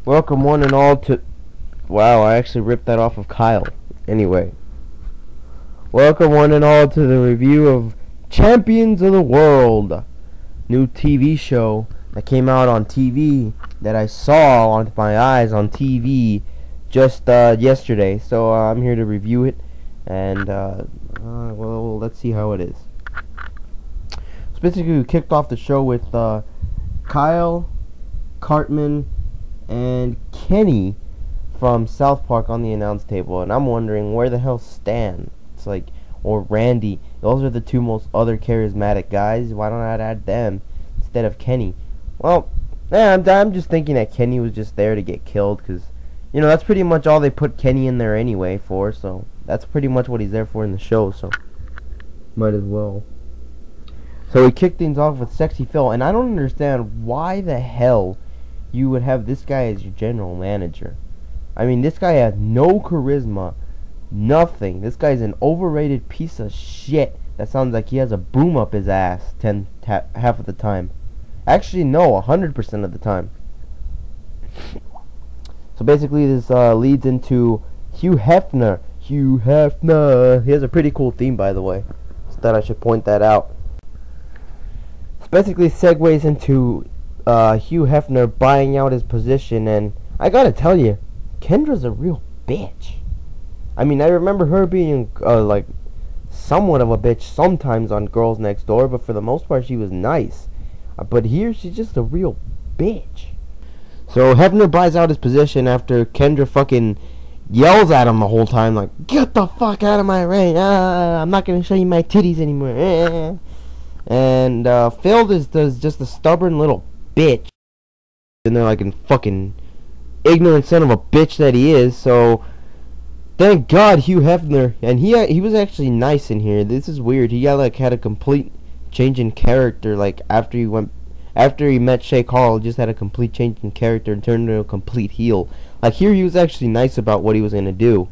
Welcome one and all to... Wow, I actually ripped that off of Kyle. Anyway. Welcome one and all to the review of Champions of the World. New TV show that came out on TV that I saw on my eyes on TV just yesterday. So I'm here to review it. And, well, let's see how it is. So basically, we kicked off the show with Kyle, Cartman, and Kenny from South Park on the announce table, and I'm wondering where the hell Stan, or Randy. Those are the two most other charismatic guys. Why don't I add them instead of Kenny? Well, yeah, I'm just thinking that Kenny was just there to get killed, because, you know, that's pretty much all they put Kenny in there anyway for, so that's pretty much what he's there for in the show, so might as well. So we kicked things off with Sexy Phil, and I don't understand why the hell you would have this guy as your general manager. I mean, this guy has no charisma, nothing. This guy's an overrated piece of shit that sounds like he has a boom up his ass half of the time. Actually, no, 100% of the time. So basically, this leads into Hugh Hefner. Hugh Hefner. He has a pretty cool theme, by the way. Just thought I should point that out. This basically segues into Hugh Hefner buying out his position, and I gotta tell you, Kendra's a real bitch. I mean, I remember her being like somewhat of a bitch sometimes on Girls Next Door, but for the most part she was nice. But here she's just a real bitch. So Hefner buys out his position after Kendra fucking yells at him the whole time, like, "Get the fuck out of my ring! I'm not gonna show you my titties anymore." And Phil is just a stubborn little bitch, and they're like a fucking ignorant son of a bitch that he is. So thank God Hugh Hefner, and he was actually nice in here. This is weird. He had a complete change in character. Like after he met Shake Hall, just had a complete change in character and turned into a complete heel. Like here, he was actually nice about what he was gonna do.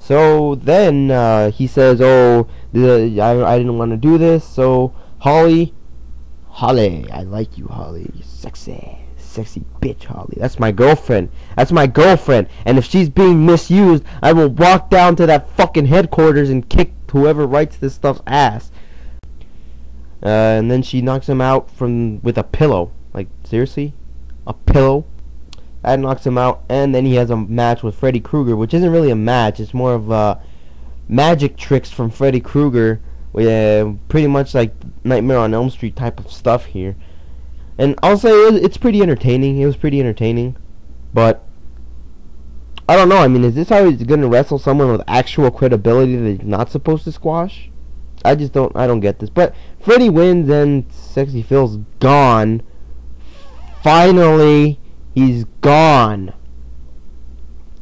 So then he says, "Oh, I didn't want to do this." So Holly, I like you, Holly. You're sexy bitch, Holly. That's my girlfriend. And if she's being misused, I will walk down to that fucking headquarters and kick whoever writes this stuff's ass. And then she knocks him out with a pillow. Like, seriously? A pillow? That knocks him out, and then he has a match with Freddy Krueger, which isn't really a match. It's more of magic tricks from Freddy Krueger. Pretty much like Nightmare on Elm Street type of stuff here. And I'll say it's pretty entertaining. It was pretty entertaining. But I don't know. I mean, is this how he's going to wrestle someone with actual credibility that he's not supposed to squash? I don't get this. But Freddy wins and Sexy Phil's gone. Finally, he's gone.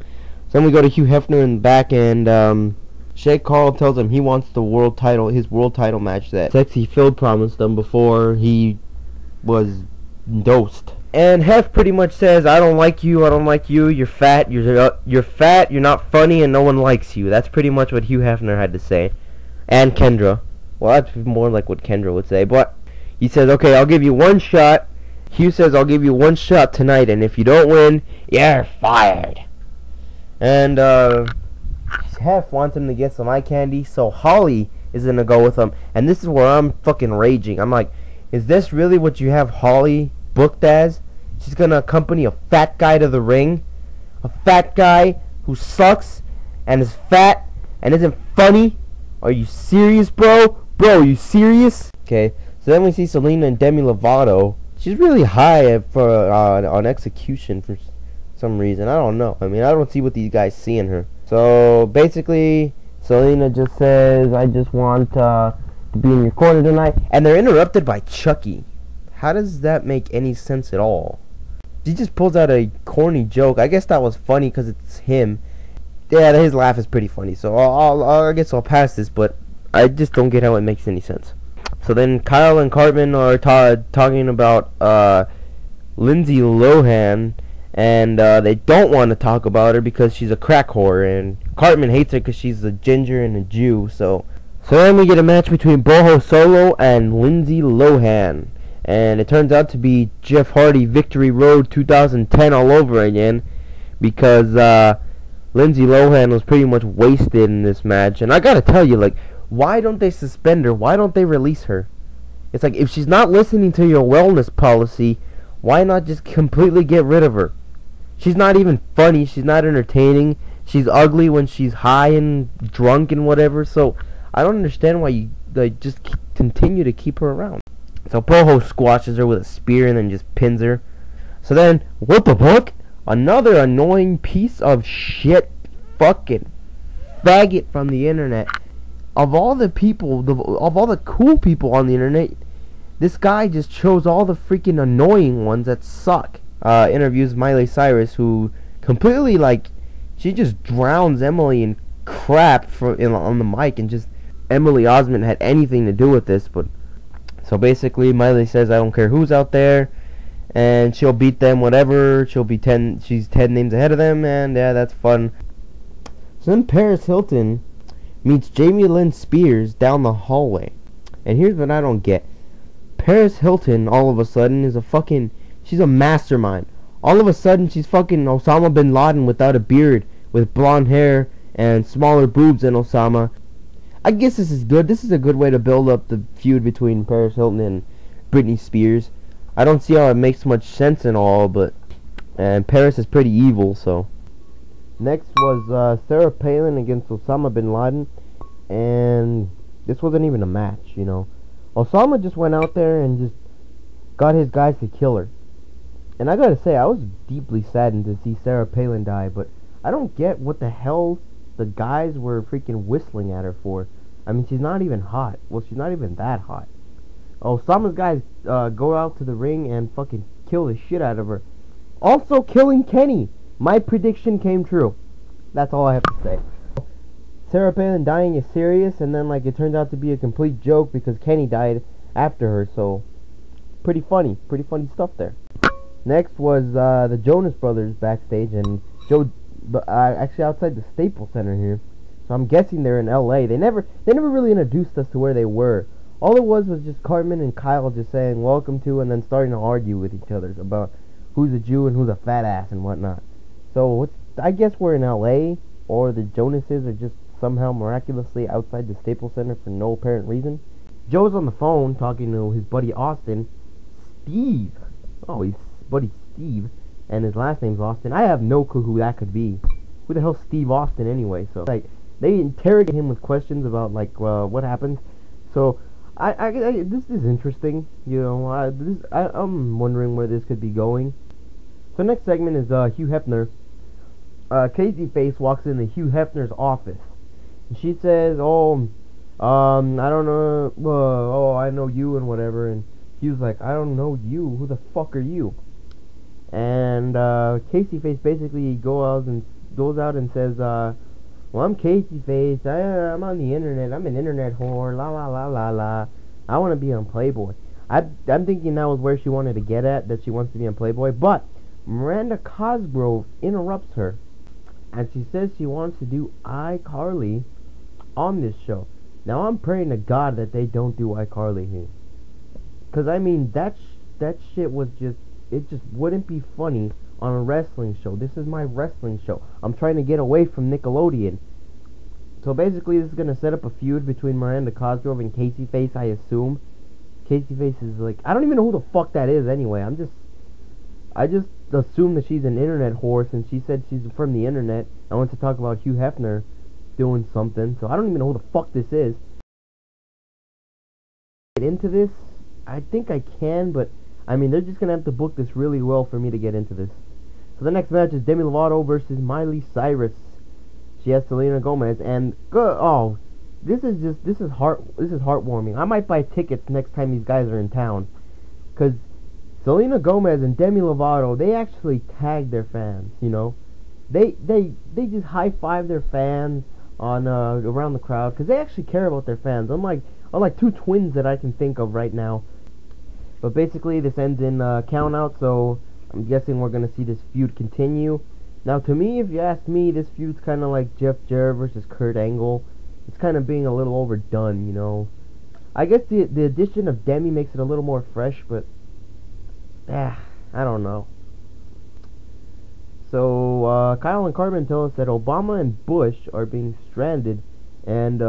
So then we go to Hugh Hefner in the back, and Shake Carl tells him he wants the world title, his world title match that Sexy Phil promised him before he was dosed. And Hef pretty much says, I don't like you, you're fat, you're not funny, and no one likes you. That's pretty much what Hugh Hefner had to say. And Kendra. Well, that's more like what Kendra would say, but he says, okay, I'll give you one shot. Hugh says, I'll give you one shot tonight, and if you don't win, you're fired. And Hef wants him to get some eye candy, so Holly is gonna go with him, and this is where I'm fucking raging. I'm like, is this really what you have Holly booked as? She's gonna accompany a fat guy to the ring? A fat guy who sucks and is fat and isn't funny? Are you serious, bro? Bro, are you serious? Okay, so then we see Selena and Demi Lovato. She's really high for on execution for some reason. I don't know. I mean, I don't see what these guys see in her. So basically, Selena just says, I just want to be in your corner tonight. And they're interrupted by Chucky. How does that make any sense at all? He just pulls out a corny joke. I guess that was funny because it's him. Yeah, his laugh is pretty funny. So I guess I'll pass this, but I just don't get how it makes any sense. So then Kyle and Cartman are talking about Lindsay Lohan. And they don't want to talk about her because she's a crack whore, and Cartman hates her because she's a ginger and a Jew. So then we get a match between Boho Solo and Lindsay Lohan, and it turns out to be Jeff Hardy Victory Road 2010 all over again. because Lindsay Lohan was pretty much wasted in this match. And I gotta tell you, like, why don't they suspend her? Why don't they release her? It's like, if she's not listening to your wellness policy, why not just completely get rid of her? She's not even funny. She's not entertaining. She's ugly when she's high and drunk and whatever. So I don't understand why you just continue to keep her around. So Poho squashes her with a spear and then just pins her. So then, what the fuck? Another annoying piece of shit fucking faggot from the internet. Of all the people, of all the cool people on the internet, this guy just chose all the freaking annoying ones that suck. Interviews Miley Cyrus, who completely, like, she just drowns Emily in crap on the mic, and just Emily Osment had anything to do with this. But so basically, Miley says, I don't care who's out there, and she'll beat them, whatever. She's 10 names ahead of them, and yeah, that's fun. So then Paris Hilton meets Jamie Lynn Spears down the hallway. And here's what I don't get. Paris Hilton, all of a sudden, she's a mastermind. All of a sudden, she's fucking Osama bin Laden without a beard, with blonde hair and smaller boobs than Osama. I guess this is good. This is a good way to build up the feud between Paris Hilton and Britney Spears. I don't see how it makes much sense and all, and Paris is pretty evil, so. Next was Sarah Palin against Osama bin Laden, and this wasn't even a match, you know. Osama just went out there and just got his guys to kill her. And I gotta say, I was deeply saddened to see Sarah Palin die, but I don't get what the hell the guys were freaking whistling at her for. I mean, she's not even hot. Well, she's not even that hot. Osama's guys go out to the ring and fucking kill the shit out of her. Also killing Kenny. My prediction came true. That's all I have to say. Sarah Palin dying is serious, and then, like, it turned out to be a complete joke because Kenny died after her, so pretty funny stuff there. Next was the Jonas Brothers backstage, and actually outside the Staples Center here. So I'm guessing they're in LA. They never really introduced us to where they were. All it was just Cartman and Kyle just saying welcome to, and then starting to argue with each other about who's a Jew and who's a fat ass and whatnot. So I guess we're in LA, or the Jonases are just somehow miraculously outside the Staples Center for no apparent reason. Joe's on the phone talking to his buddy Austin. Steve. Oh, he's buddy Steve, and his last name's Austin. I have no clue who that could be. Who the hell's Steve Austin anyway? So, like, they interrogate him with questions about, like, what happened. So this is interesting. You know, I'm wondering where this could be going. So next segment is Hugh Hefner. Casey Face walks into Hugh Hefner's office. And she says, I don't know, I know you and whatever. And Hugh's like, I don't know you. Who the fuck are you? And Casey Face basically goes out and says, well, I'm Casey Face. I'm on the internet. I'm an internet whore. La la la la la. I want to be on Playboy. I'm thinking that was where she wanted to get at, that she wants to be on Playboy. But Miranda Cosgrove interrupts her, and she says she wants to do iCarly on this show. Now I'm praying to God that they don't do iCarly here, cause I mean that shit was it just wouldn't be funny on a wrestling show. This is my wrestling show. I'm trying to get away from Nickelodeon. So basically, this is gonna set up a feud between Miranda Cosgrove and Casey Face, I assume. Casey Face is like, I don't even know who the fuck that is anyway. I just assume that she's an internet whore since she said she's from the internet. I want to talk about Hugh Hefner doing something, so I don't even know who the fuck this is. Get into this? I think I can, but I mean, they're just gonna have to book this really well for me to get into this. So the next match is Demi Lovato versus Miley Cyrus. She has Selena Gomez, and this is heartwarming. I might buy tickets next time these guys are in town, cause Selena Gomez and Demi Lovato, they actually tag their fans. You know, they just high five their fans on around the crowd, cause they actually care about their fans. Unlike two twins that I can think of right now. But basically, this ends in count out, so I'm guessing we're gonna see this feud continue. Now, to me, if you ask me, this feud's kind of like Jeff Jarrett versus Kurt Angle. It's kind of being a little overdone, you know. I guess the addition of Demi makes it a little more fresh, but I don't know. So Kyle and Carbon tell us that Obama and Bush are being stranded, and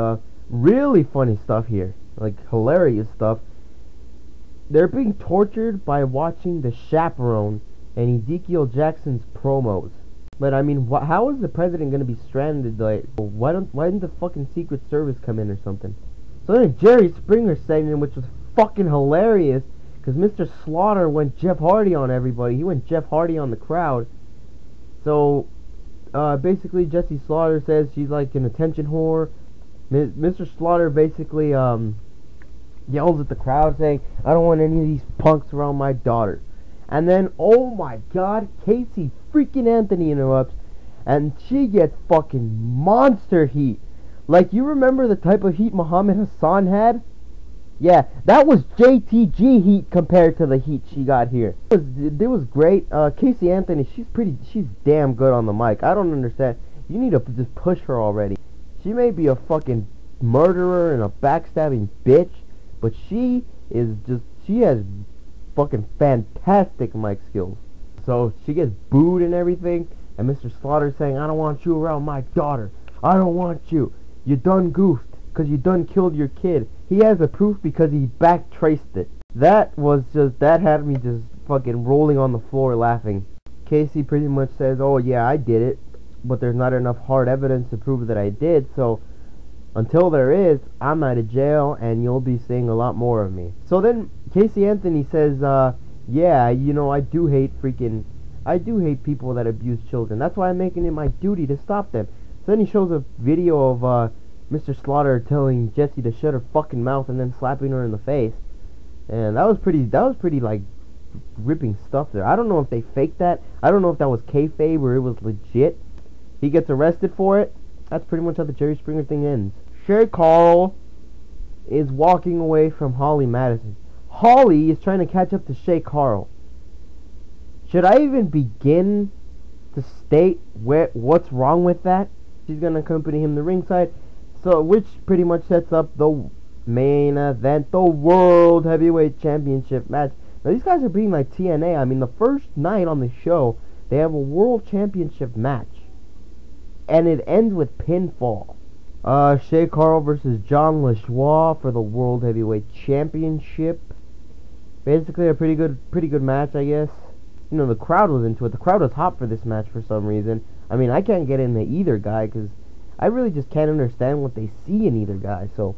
really funny stuff here, like hilarious stuff. They're being tortured by watching The Chaperone and Ezekiel Jackson's promos. But I mean, how is the president gonna be stranded? Like, why didn't the fucking Secret Service come in or something? So then Jerry Springer segment, which was fucking hilarious, because Mr. Slaughter went Jeff Hardy on everybody. He went Jeff Hardy on the crowd. So basically, Jesse Slaughter says she's like an attention whore. Mr. Slaughter basically yells at the crowd saying, "I don't want any of these punks around my daughter." And then, oh my god, Casey freaking Anthony interrupts, and she gets fucking monster heat. Like, you remember the type of heat Muhammad Hassan had? Yeah, that was JTG heat compared to the heat she got here. It was great. Casey Anthony, she's damn good on the mic. I don't understand. You need to just push her already. She may be a fucking murderer and a backstabbing bitch, but she has fucking fantastic mic skills. So she gets booed and everything, and Mr. Slaughter saying, "I don't want you around my daughter. I don't want you. You done goofed, because you done killed your kid." He has the proof because he back traced it. That had me just fucking rolling on the floor laughing. Casey pretty much says, "Oh yeah, I did it, but there's not enough hard evidence to prove that I did, so until there is, I'm out of jail, and you'll be seeing a lot more of me." So then Casey Anthony says, "Yeah, you know, I do hate people that abuse children. That's why I'm making it my duty to stop them." So then he shows a video of Mr. Slaughter telling Jessie to shut her fucking mouth and then slapping her in the face, and that was pretty like ripping stuff there. I don't know if they faked that. I don't know if that was kayfabe or it was legit. He gets arrested for it. That's pretty much how the Jerry Springer thing ends. Shay Carl is walking away from Holly Madison. Holly is trying to catch up to Shay Carl. Should I even begin to state what's wrong with that? She's gonna accompany him to ringside, so which pretty much sets up the main event, the World Heavyweight Championship match. Now these guys are being like TNA. I mean, the first night on the show, they have a World Championship match, and it ends with pinfall. Shay Carl versus John LaJoie for the World Heavyweight Championship. Basically a pretty good match, I guess. You know, the crowd was into it. The crowd was hot for this match for some reason. I mean, I can't get into either guy because I really just can't understand what they see in either guy. So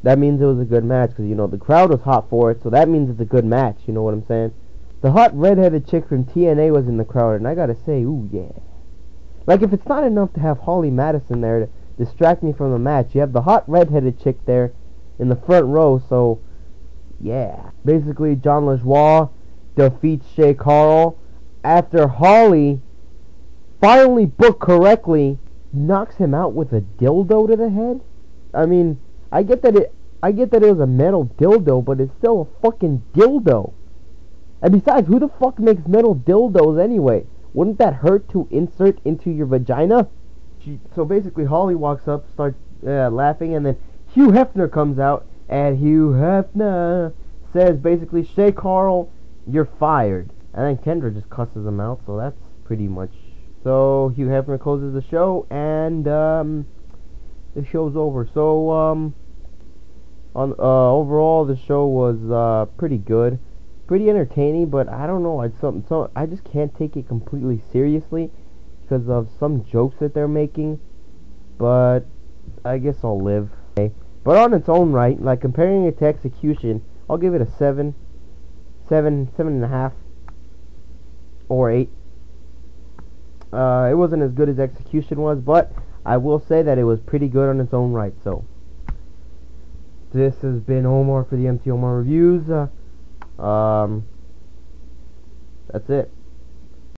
that means it was a good match because, you know, the crowd was hot for it, so that means it's a good match. You know what I'm saying? The hot redheaded chick from TNA was in the crowd, and I gotta say, ooh yeah. Like, if it's not enough to have Holly Madison there to distract me from the match, you have the hot redheaded chick there in the front row, so yeah. Basically, John LaJoie defeats Shay Carl after Holly, finally booked correctly, knocks him out with a dildo to the head. I mean, I get that it was a metal dildo, but it's still a fucking dildo. And besides, who the fuck makes metal dildos anyway? Wouldn't that hurt to insert into your vagina? So basically, Holly walks up, starts laughing, and then Hugh Hefner comes out, and Hugh Hefner says basically, "Shay Carl, you're fired." And then Kendra just cusses him out, so that's pretty much. So Hugh Hefner closes the show, and the show's over. So overall, the show was pretty good, pretty entertaining. But I don't know, I just can't take it completely seriously because of some jokes that they're making. But I guess I'll live. Okay. But on its own right, like comparing it to Execution, I'll give it a 7.5, or 8. It wasn't as good as Execution was, but I will say that it was pretty good on its own right. So this has been Omar for the MT Omar Reviews. That's it.